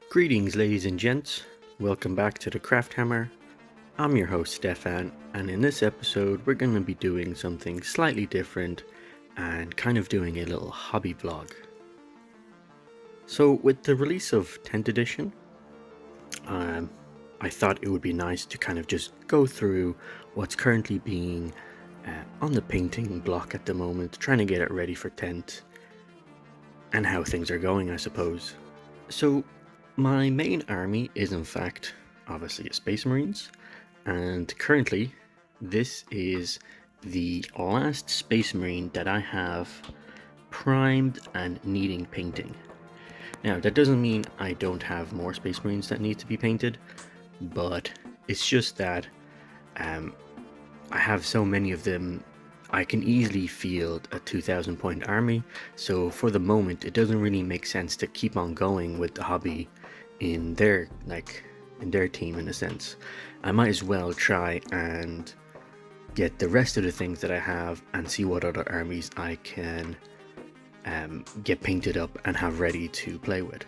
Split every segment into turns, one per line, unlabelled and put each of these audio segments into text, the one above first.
Greetings, ladies and gents. Welcome back to the Craft Hammer. I'm your host, Stefan, and in this episode, we're going to be doing something slightly different and kind of doing a little hobby vlog. So, with the release of 10th edition, I thought it would be nice to kind of just go through what's currently being on the painting block at the moment, trying to get it ready for 10th, and how things are going, I suppose. So, my main army is in fact obviously a Space Marines, and currently this is the last Space Marine that I have primed and needing painting. Now that doesn't mean I don't have more Space Marines that need to be painted, but it's just that I have so many of them. I can easily field a 2,000 point army, so for the moment it doesn't really make sense to keep on going with the hobby in their team in a sense. I might as well try and get the rest of the things that I have and see what other armies I can get painted up and have ready to play with.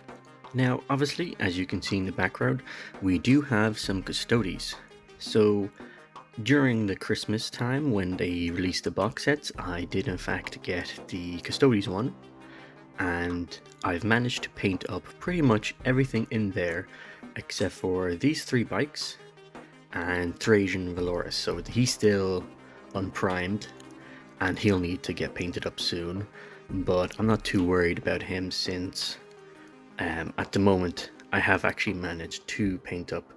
Now obviously, as you can see in the background, we do have some Custodes. So during the Christmas time when they released the box sets, I did in fact get the Custodes one, and I've managed to paint up pretty much everything in there except for these 3 bikes and Thracian Valoris. So he's still unprimed and he'll need to get painted up soon, but I'm not too worried about him since at the moment I have actually managed to paint up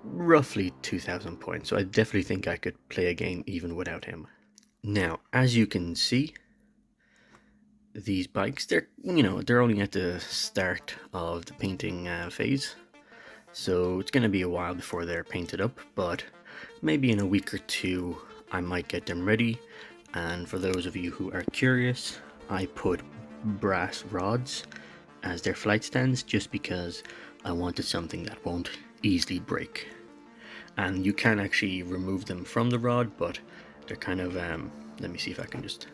roughly 2,000 points, so I definitely think I could play a game even without him. Now, as you can see, these bikes, they're only at the start of the painting phase, so it's going to be a while before they're painted up, but maybe in a week or 2 I might get them ready. And for those of you who are curious, I put brass rods as their flight stands just because I wanted something that won't easily break. And you can actually remove them from the rod, but they're kind of let me see if I can just,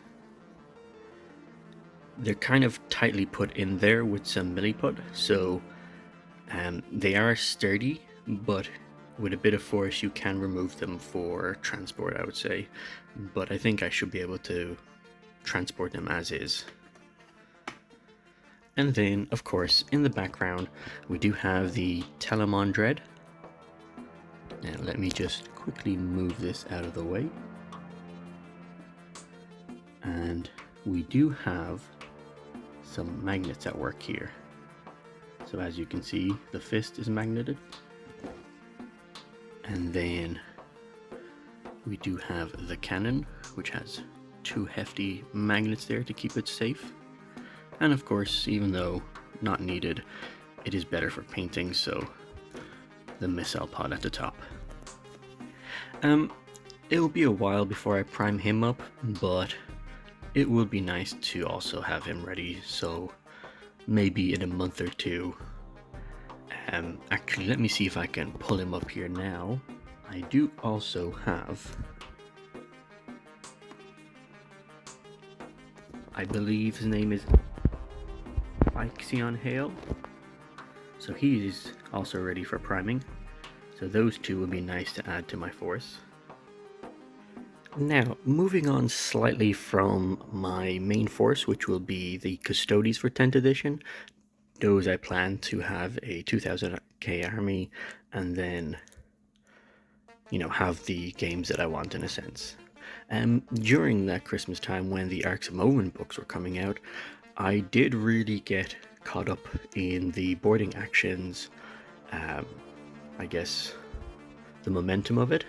they're kind of tightly put in there with some milliput, so they are sturdy, but with a bit of force you can remove them for transport, I would say. But I think I should be able to transport them as is. And then, of course, in the background we do have the Telemon Dread. Now let me just quickly move this out of the way. And we do have some magnets at work here. So as you can see, the fist is magneted. And then we do have the cannon, which has 2 hefty magnets there to keep it safe. And of course, even though not needed, it is better for painting, so the missile pod at the top. It will be a while before I prime him up, but it would be nice to also have him ready, so maybe in a month or 2. Actually, let me see if I can pull him up here now. I do also have, I believe his name is Ixion Hale, so he is also ready for priming. So those 2 would be nice to add to my force. Now, moving on slightly from my main force, which will be the Custodes for 10th edition. Those I plan to have a 2000k army and then, have the games that I want in a sense. During that Christmas time when the Arcs of Movement books were coming out, I did really get caught up in the boarding actions, I guess the momentum of it,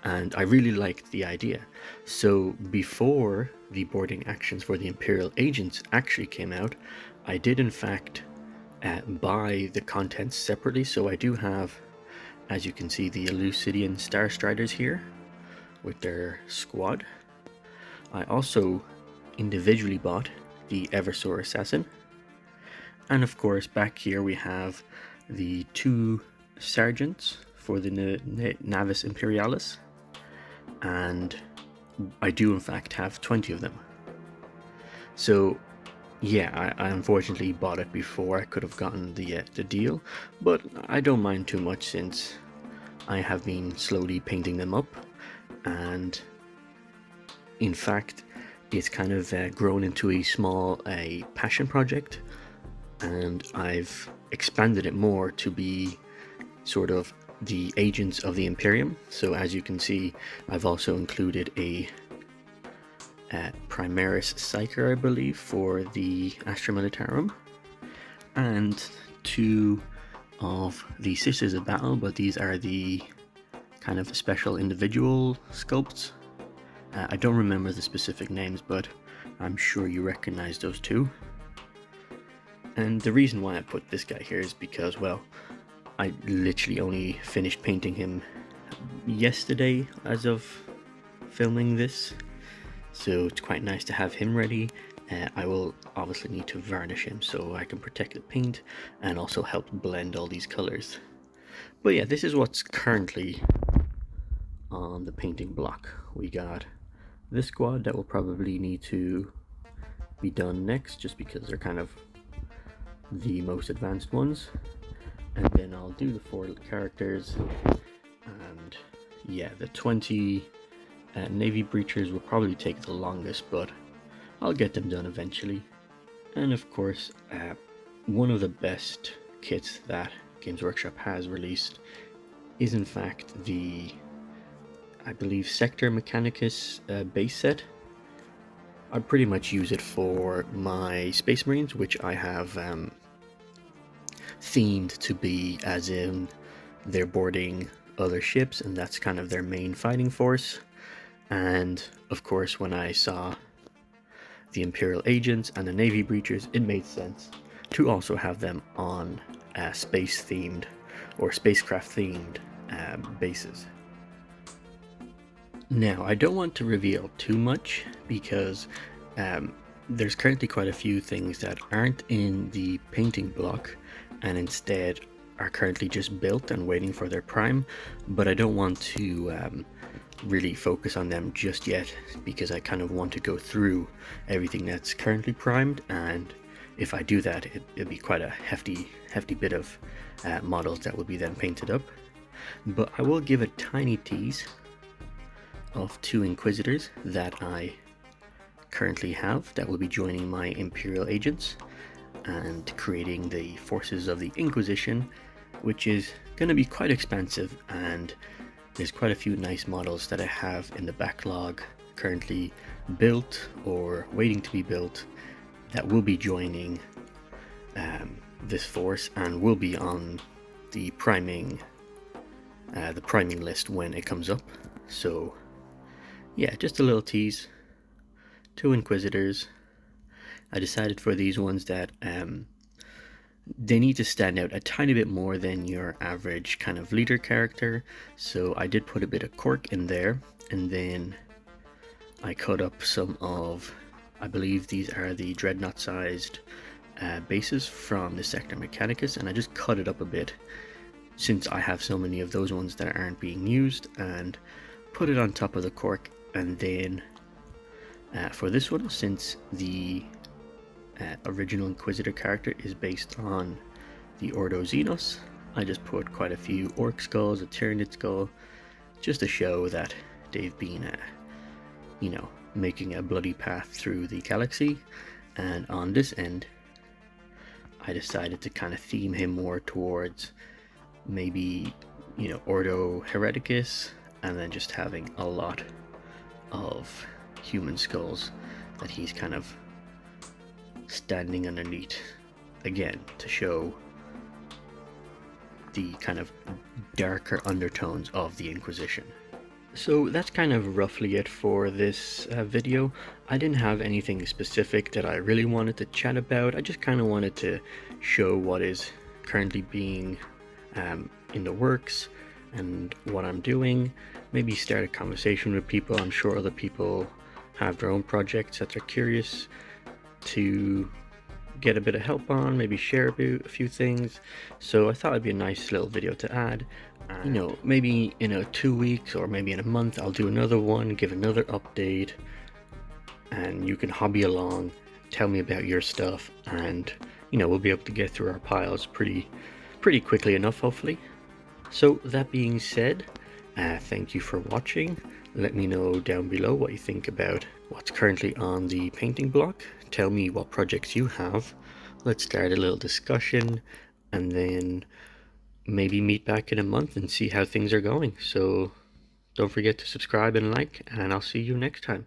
and I really liked the idea. So before the boarding actions for the Imperial Agents actually came out, I did in fact buy the contents separately. So I do have, as you can see, the Elucidian Star Striders here with their squad. I also individually bought the Eversor Assassin, and of course back here we have the 2 sergeants for the Navis Imperialis, and I do in fact have 20 of them. So yeah, I unfortunately bought it before I could have gotten the deal, but I don't mind too much since I have been slowly painting them up, and in fact it's kind of grown into a small passion project, and I've expanded it more to be sort of the agents of the Imperium. So as you can see, I've also included a Primaris Psyker, I believe, for the Astra Militarum, and two of the Sisters of Battle, but these are the kind of special individual sculpts. I don't remember the specific names, but I'm sure you recognize those two. And the reason why I put this guy here is because, well, I literally only finished painting him yesterday as of filming this, so it's quite nice to have him ready. I will obviously need to varnish him so I can protect the paint and also help blend all these colors. But yeah, this is what's currently on the painting block. We got this squad that will probably need to be done next, just because they're kind of the most advanced ones. And then I'll do the 4 characters, and yeah, the 20 Navy Breachers will probably take the longest, but I'll get them done eventually. And of course, one of the best kits that Games Workshop has released is in fact the, I believe, Sector Mechanicus base set. I pretty much use it for my Space Marines, which I have themed to be as in they're boarding other ships and that's kind of their main fighting force. And of course, when I saw the Imperial Agents and the Navy Breachers, it made sense to also have them on space themed or spacecraft themed bases. Now, I don't want to reveal too much because there's currently quite a few things that aren't in the painting block and instead are currently just built and waiting for their prime, but I don't want to really focus on them just yet because I kind of want to go through everything that's currently primed, and if I do that, it'll be quite a hefty bit of models that will be then painted up. But I will give a tiny tease of 2 Inquisitors that I currently have that will be joining my Imperial Agents and creating the forces of the Inquisition, which is going to be quite expensive, and there's quite a few nice models that I have in the backlog currently built or waiting to be built that will be joining this force and will be on the priming list when it comes up. So yeah, just a little tease. 2 Inquisitors. I decided for these ones that they need to stand out a tiny bit more than your average kind of leader character, so I did put a bit of cork in there, and then I cut up some of, I believe these are the dreadnought sized bases from the Sector Mechanicus, and I just cut it up a bit since I have so many of those ones that aren't being used, and put it on top of the cork. And then for this one, since the original Inquisitor character is based on the Ordo Xenos, I just put quite a few Orc skulls, a Tyranid skull, just to show that they've been, making a bloody path through the galaxy. And on this end, I decided to kind of theme him more towards maybe, Ordo Hereticus, and then just having a lot of human skulls that he's kind of standing underneath, again to show the kind of darker undertones of the Inquisition. So that's kind of roughly it for this video. I didn't have anything specific that I really wanted to chat about. I just kind of wanted to show what is currently being in the works and what I'm doing. Maybe start a conversation with people. I'm sure other people have their own projects that they're curious to get a bit of help on, maybe share a few things. So I thought it'd be a nice little video to add. And, maybe in 2 weeks or maybe in a month, I'll do another one, give another update, and you can hobby along, tell me about your stuff, and we'll be able to get through our piles pretty quickly enough, hopefully. So that being said, thank you for watching. Let me know down below what you think about what's currently on the painting block. Tell me what projects you have. Let's start a little discussion, and then maybe meet back in a month and see how things are going. So don't forget to subscribe and like, and I'll see you next time.